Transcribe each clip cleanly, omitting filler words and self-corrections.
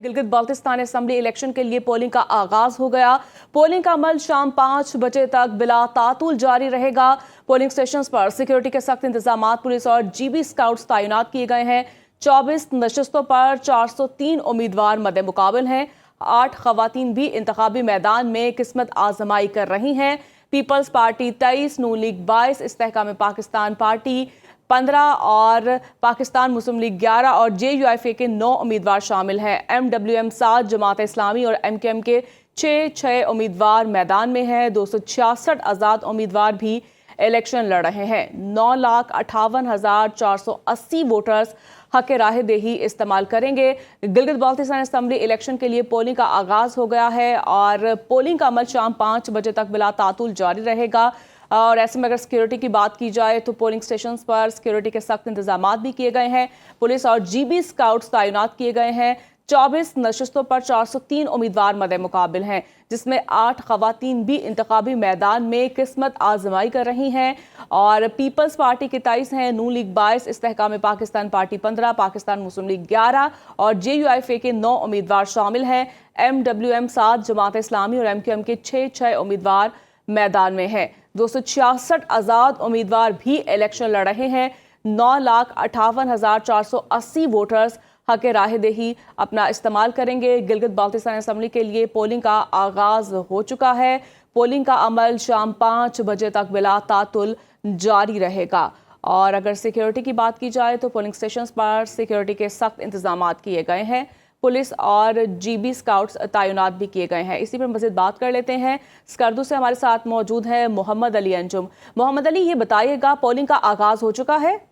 Gilgit Baltistan assembly election के लिए polling का आगाज हो गया। पोलिंग का अमल शाम 5 बजे तक बिला तातुल जारी रहेगा। पोलिंग स्टेशंस पर सिक्योरिटी के सख्त इंतजाम, पुलिस और जीबी स्काउट्स तैनात किए गए हैं। 24 नशस्तों पर 403 उम्मीदवार मद्दे मुकाबिल हैं। 8 खवातीन भी इंतखाबी मैदान में किस्मत आजमाई कर रही हैं। पीपल्स पार्टी 23, नून लीग 22, इस्तेहकाम पाकिस्तान पार्टी 15 और पाकिस्तान मुस्लिम लीग 11 और JUIF के 9 उम्मीदवार शामिल हैं। MWM 7, जमात इस्लामी और MKM के 6 उम्मीदवार मैदान में हैं। 266 आज़ाद उम्मीदवार भी इलेक्शन लड़ रहे हैं। 9,58,480 वोटर्स हक राह दही इस्तेमाल करेंगे। गिलगित बाल्टिस्तान असेंबली इलेक्शन के लिए पोलिंग का आगाज हो गया है और पोलिंग का अमल शाम 5 बजे तक बिला तातुल जारी रहेगा। और ऐसे में अगर सिक्योरिटी की बात की जाए तो पोलिंग स्टेशंस पर सिक्योरिटी के सख्त इंतजाम भी किए गए हैं। पुलिस और जीबी स्काउट्स तैनात किए गए हैं। 24 नशस्तों पर 403 उम्मीदवार मद्दे मुकाबिल हैं, जिसमें 8 खवातीन भी इंतखाबी मैदान में किस्मत आजमाई कर रही हैं। और पीपल्स पार्टी के 23 हैं, नून लीग 22, इस्तेहकाम पाकिस्तान पार्टी 15, पाकिस्तान मुस्लिम लीग 11 और JUIF के 9 उम्मीदवार शामिल हैं। MWM 7, जमात इस्लामी और MKM के 6 उम्मीदवार मैदान में हैं। 266 आज़ाद उम्मीदवार भी इलेक्शन लड़ रहे हैं। 9,58,480 वोटर्स हक राह दही अपना इस्तेमाल करेंगे। गिलगित बाल्टिस्तान असेंबली के लिए पोलिंग का आगाज हो चुका है। पोलिंग का अमल शाम 5 बजे तक बिला तातुल जारी रहेगा। और अगर सिक्योरिटी की बात की जाए तो पोलिंग स्टेशंस पर सिक्योरिटी के सख्त इंतजाम किए गए हैं। पुलिस और जीबी स्काउट्स तैनात भी किए गए हैं। इसी पर मज़ीद बात कर लेते हैं। स्कर्दू से हमारे साथ मौजूद हैं मोहम्मद अली अंजुम। मोहम्मद अली, ये बताइएगा, पोलिंग का आगाज हो चुका है?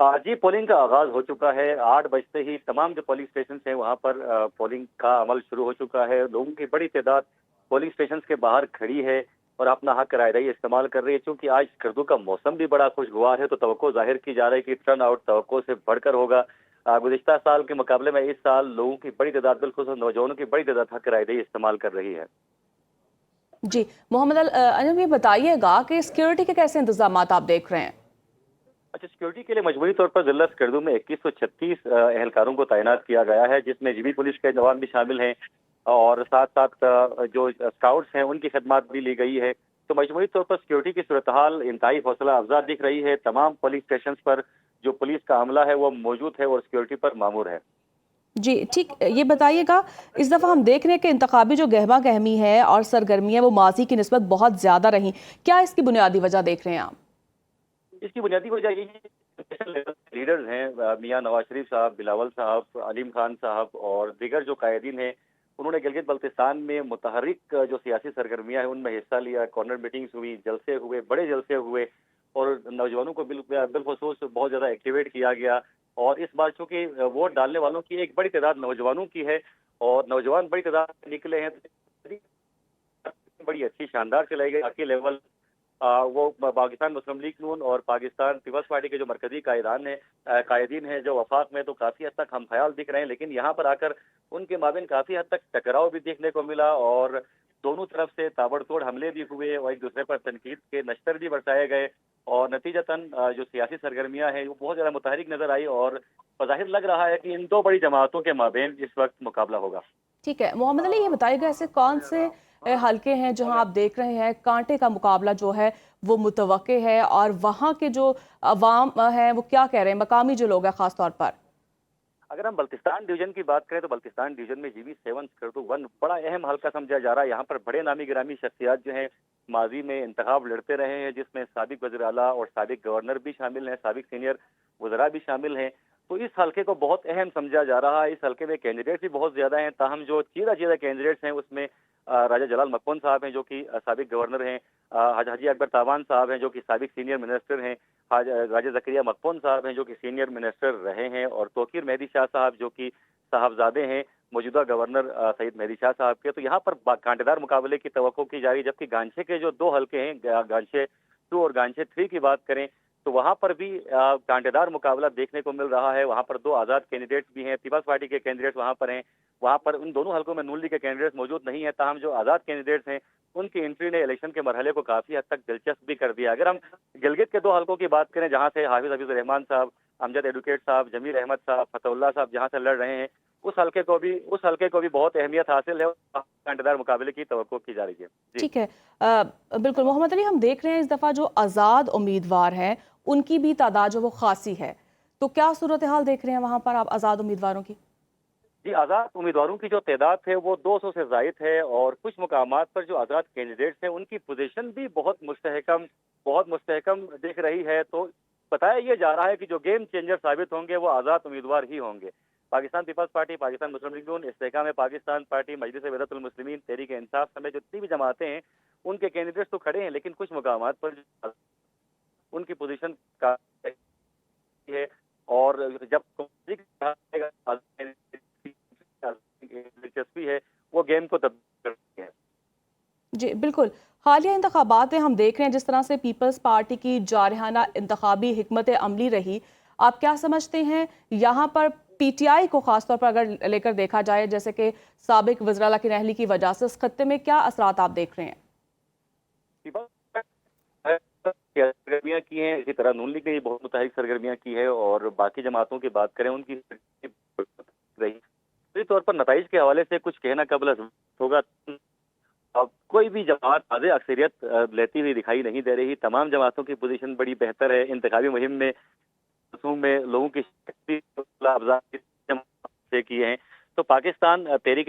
जी, पोलिंग का आगाज हो चुका है। 8 बजते ही तमाम जो पोलिंग स्टेशन हैं वहां पर पोलिंग का अमल शुरू हो चुका है। लोगों की बड़ी तादाद पोलिंग स्टेशन के बाहर खड़ी है और अपना हक रायदही इस्तेमाल कर रही है। चूंकि आज स्कर्दू का मौसम भी बड़ा खुशगवार है तो तवक्को जाहिर की जा रही है कि टर्न आउट तवक्को से बढ़कर होगा। गुज़िश्ता साल के मुकाबले में इस साल लोगों की बड़ी तादाद, बिल्कुल नौजवानों की बड़ी तादाद हक रायदही इस्तेमाल कर रही है। जी मोहम्मद अंजुम, ये बताइएगा कि सिक्योरिटी के कैसे इंतजाम आप देख रहे हैं? अच्छा, सिक्योरिटी के लिए मजबूरी तौर पर जिला स्कर्दू में 2136 एहलकारों को तैनात किया गया है, जिसमें जीबी पुलिस के जवान भी शामिल हैं और साथ साथ जो स्काउट्स हैं उनकी खदमात भी ली गई है। तो मजबूरी तौर पर सिक्योरिटी की सूरत हाल इंतहाई हौसला अफजा दिख रही है। तमाम पोलिंग स्टेशन पर जो पुलिस का अमला है वो मौजूद है और सिक्योरिटी पर मामूर है। जी ठीक, ये बताइएगा, इस दफ़ा हम देख रहे हैं कि इंतखाबी जो गहमा गहमी है और सरगर्मियाँ वो माजी की निस्बत बहुत ज़्यादा रही। क्या इसकी बुनियादी वजह देख रहे हैं आप? इसकी बुनियादी वजह यही है नेशनल लेवल के लीडर्स हैं, मियां नवाज शरीफ साहब, बिलावल साहब, अलीम खान साहब और दीगर जो कायदीन हैं, उन्होंने गिलगित बल्तिस्तान में मुतहर्रिक जो सियासी सरगर्मियां हैं उनमें हिस्सा लिया। कॉर्नर मीटिंग्स हुई, जलसे हुए, बड़े जलसे हुए और नौजवानों को बिलखुसूस बहुत ज़्यादा एक्टिवेट किया गया। और इस बार चूंकि वोट डालने वालों की एक बड़ी तादाद नौजवानों की है और नौजवान बड़ी तादाद में निकले हैं, तो बड़ी अच्छी शानदार चलाई गई। बाकी लेवल वो पाकिस्तान मुस्लिम लीग नून और पाकिस्तान पीपल्स पार्टी के जो मरकजी कायदीन हैं जो वफाक में, तो काफ़ी हद तक हम ख्याल दिख रहे हैं। लेकिन यहाँ पर आकर उनके माबिन काफ़ी हद तक टकराव भी देखने को मिला और दोनों तरफ से ताबड़तोड़ हमले भी हुए और एक दूसरे पर तनकीद के नश्तर भी बरसाए गए और नतीजतन जो सियासी सरगर्मियाँ हैं वो बहुत ज़्यादा मुतहरिक नजर आई और ज़ाहिर लग रहा है कि इन दो बड़ी जमातों के माबेन इस वक्त मुकाबला होगा। ठीक है मोहम्मद अली, ये बताइएगा, ऐसे कौन से हलके हैं जहां आप देख रहे हैं कांटे का मुकाबला जो है वो मुतवक्के है, और वहां के जो अवाम है वो क्या कह रहे हैं, मकामी जो लोग हैं खास तौर पर? अगर हम बल्तिस्तान डिवीजन की बात करें तो बल्तिस्तान डिवीजन में GB7 स्कर्दू 1 बड़ा अहम हल्का समझा जा रहा है। यहाँ पर बड़े नामी गिरामी शख्सियात जो हैं माजी में इंतखाब लड़ते रहे हैं, जिसमें साबिक वज़ीर आला और साबिक गवर्नर भी शामिल हैं, साबिक सीनियर वज़रा भी शामिल हैं। तो इस हल्के को बहुत अहम समझा जा रहा है। इस हल्के में कैंडिडेट भी बहुत ज़्यादा हैं, ताहम जो चीरा कैंडिडेट्स हैं उसमें राजा जलाल मकवन साहब हैं जो कि साबिक गवर्नर हैं, हाजी अकबर तावान साहब हैं जो कि साबिक सीनियर मिनिस्टर हैं, राजा जकरिया मकवन साहब हैं जो कि सीनियर मिनिस्टर रहे हैं और तौकीर मेहदी शाह साहब जो कि साहबजादे हैं मौजूदा गवर्नर सईद मेहदी शाह साहब के। तो यहाँ पर कांटेदार मुकाबले की तवक्को की जा रही है। जबकि गांछे के जो दो हल्के हैं, गांछे 2 और गांछे 3 की बात करें तो वहां पर भी कांटेदार मुकाबला देखने को मिल रहा है। वहां पर 2 आज़ाद कैंडिडेट्स भी हैं, पीपल्स पार्टी के कैंडिडेट्स वहां पर हैं। वहां पर उन दोनों हल्कों में नून लीग के कैंडिडेट्स मौजूद नहीं है, ताहम जो आज़ाद कैंडिडेट्स हैं उनकी एंट्री ने इलेक्शन के मरहले को काफ़ी हद तक दिलचस्प भी कर दिया। अगर हम गिलगित के 2 हल्कों की बात करें जहां से हाफिज हफीजुर रहमान साहब, अमजद एडवोकेट साहब, जमीर अहमद साहब, फतहुल्लाह साहब जहां से लड़ रहे हैं, उस हल्के को भी बहुत अहमियत हासिल है और कांटेदार मुकाबले की तवक्को की जा रही है। जी। ठीक है। बिल्कुल मोहम्मद अली, हम देख रहे हैं इस दफ़ा जो आज़ाद उम्मीदवार हैं उनकी भी तादाद जो वो खासी है, तो क्या सूरत हाल देख रहे हैं वहाँ पर आप आज़ाद उम्मीदवारों की? जी, आज़ाद उम्मीदवारों की जो तादाद है वो 200 से ज़ायद है और कुछ मुकामात पर जो आज़ाद कैंडिडेट्स हैं उनकी पोजीशन भी बहुत मुस्तहकम दिख रही है। तो बताया ये जा रहा है कि जो गेम चेंजर साबित होंगे वो आज़ाद उम्मीदवार ही होंगे। पाकिस्तान पीपल्स पार्टी, पाकिस्तान मुस्लिम लीग नून, इस्तेहकाम पाकिस्तान पार्टी, मजलिस वहदतुल मुस्लिमीन, तहरीक इंसाफ समेत जितनी भी जमातें हैं उनके कैंडिडेट्स तो खड़े हैं, लेकिन कुछ मुकामात पर उनकी पोजीशन का है और जब दिलचस्पी है वो गेम को तब्दील करती है। जी, बिल्कुल। हालिया इंतखाबात में हम देख रहे हैं जिस तरह से पीपल्स पार्टी की जारहाना इंतखाबी हिकमत अमली रही, आप क्या समझते हैं यहाँ पर पीटीआई को खासतौर पर अगर लेकर देखा जाए, जैसे कि साबिक वज़राला की नहली की वजह से उस खत्ते में क्या असरात आप देख रहे हैं? सरगर्मियाँ की हैं, इसी तरह नून लीग ने बहुत मुतहरिक सरगर्मियाँ की है और बाकी जमातों की बात करें उनकी रही तौर पर नताइज के हवाले से कुछ कहना कबल होगा। अब कोई भी जमात वाज़े अक्सरियत लेती हुई दिखाई नहीं दे रही। तमाम जमातों की पोजीशन बड़ी बेहतर है। इंतखाबी मुहिम में लोगों की से किए हैं। तो पाकिस्तान तहरीक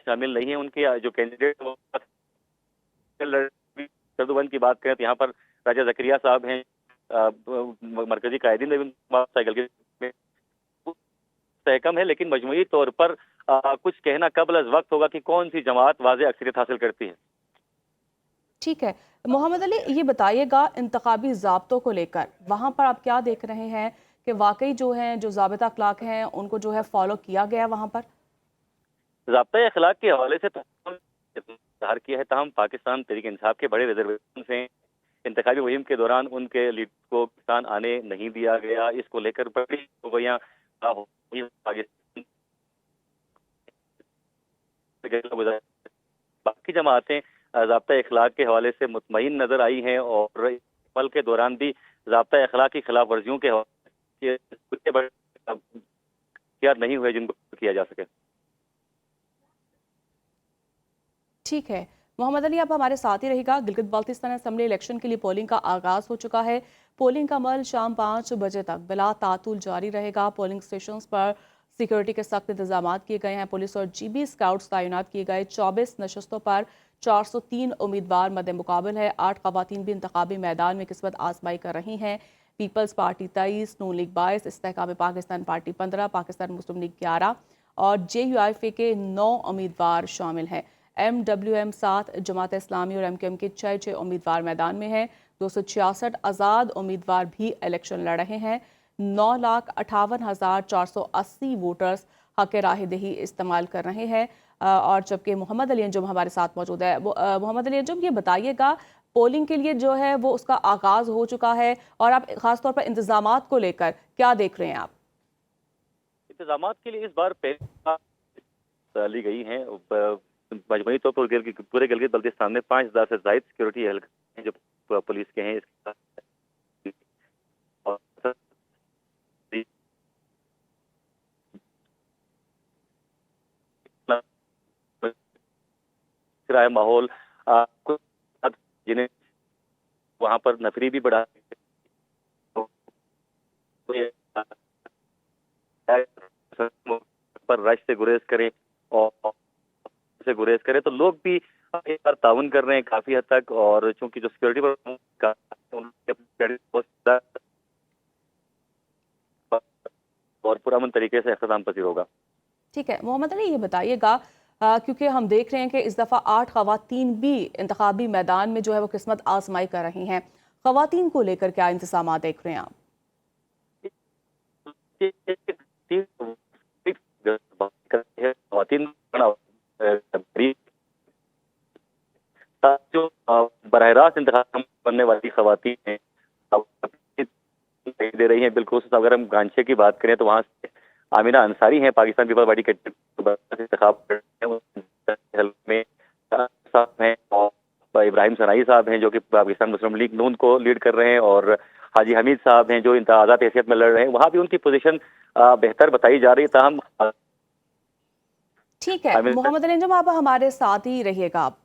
शामिल नहीं है। उनके जो कैंडिडेट सर्दुबंद की बात करें तो यहाँ पर राजा जकरिया साहब हैं, मरकजी कायदीन साइकिल के सहकम है, लेकिन मजमूई तौर पर कुछ कहना कबल अज वक्त होगा कि कौन सी जमात वाज़े अक्सरियत हासिल करती है। ठीक है। मोहम्मद अली, ये बताइएगा इंतखाबी ज़ाब्तों को लेकर वहाँ पर आप क्या देख रहे हैं कि वाकई जो हैं जो ज़ाबिता अखलाक हैं उनको जो है फॉलो किया गया वहाँ पर? ज़ाब्ता अखलाक के हवाले से इज़हार किया है, ताहम पाकिस्तान तहरीक इंसाफ के बड़े रिजर्वेशन से इंतखाबी मुहिम के दौरान उनके लीडर को पाकिस्तान आने नहीं दिया गया। इसको लेकर बड़ी गोइयां बाकी जमातें ज़ाब्ता अखलाक के हवाले से मुतमईन नजर आई हैं और पल के दौरान भी ज़ाब्ता अखलाक की खिलाफ वर्जियों के हवाले नहीं हुए जिनको किया जा सके। ठीक है मोहम्मद अली, आप हमारे साथ ही रहेगा। गिलगित बाल्तिस्तान असम्बली इलेक्शन के लिए पोलिंग का आगाज़ हो चुका है। पोलिंग का अमल शाम 5 बजे तक बिला तातुल जारी रहेगा। पोलिंग स्टेशंस पर सिक्योरिटी के सख्त इंतजाम किए गए हैं। पुलिस और जीबी स्काउट्स तैनात किए गए। 24 नशस्तों पर 403 उम्मीदवार मद मुकाबल है। 8 खवातीन भी इंतखाबी मैदान में किस्मत आजमाई कर रही हैं। पीपल्स पार्टी 23, नून लीग 22, इस्तेहकाम पाकिस्तान पार्टी 15, पाकिस्तान मुस्लिम लीग 11 और JUIF के 9 उम्मीदवार शामिल हैं। MWM 7, जमात इस्लामी और MQM के 6 उम्मीदवार मैदान में हैं। 266 आज़ाद उम्मीदवार भी इलेक्शन लड़ रहे हैं। 9,58,480 वोटर्स हक राह दही इस्तेमाल कर रहे हैं। और जबकि मोहम्मद अली अंजुम हमारे साथ मौजूद है। मोहम्मद अली अंजुम, ये बताइएगा पोलिंग के लिए जो है वो उसका आगाज़ हो चुका है और आप ख़ासतौर पर इंतज़ामात को लेकर क्या देख रहे हैं आप? इंतजामात के लिए इस बार पहले ली गई हैं। मजमूई तौर पर पूरे गिलगित बल्तिस्तान में 5,000 से ज़ायद सिक्योरिटी एहलकार हैं जो पुलिस के हैं। माहौल जिन्हें वहाँ पर नफरी भी बढ़ा पर रश से गुरेज करें तो लोग भी एक बार ताउन कर रहे हैं काफी हद तक। और चूंकि जो सिक्योरिटी और पुरअमन तरीके से इख्तिताम पसीर होगा। ठीक है मोहम्मद अली, ये बताइएगा क्योंकि हम देख रहे हैं कि इस दफ़ा 8 खवातीन भी इंतखाबी मैदान में जो है वो किस्मत आजमाई कर रही हैं। खवातीन को लेकर क्या इंतजाम देख रहे हैं आप? जो बरह रास्त इंतखाब बनने वाली खवातीन हैं दे रही हैं। बिल्कुल अगर हम गांचे की बात करें तो वहाँ से आमिना अंसारी हैं, पाकिस्तान पीपल्स पार्टी के इंतखाब में साहब हैं और इब्राहिम सनाई साहब हैं जो कि पाकिस्तान मुस्लिम लीग नून को लीड कर रहे हैं और हाजी हमीद साहब हैं जो इंतखाबात हैसियत में लड़ रहे हैं, वहाँ भी उनकी पोजीशन बेहतर बताई जा रही है। ताहम ठीक है, मोहम्मद अली अंजुम, आप हमारे साथ ही रहिएगा आप।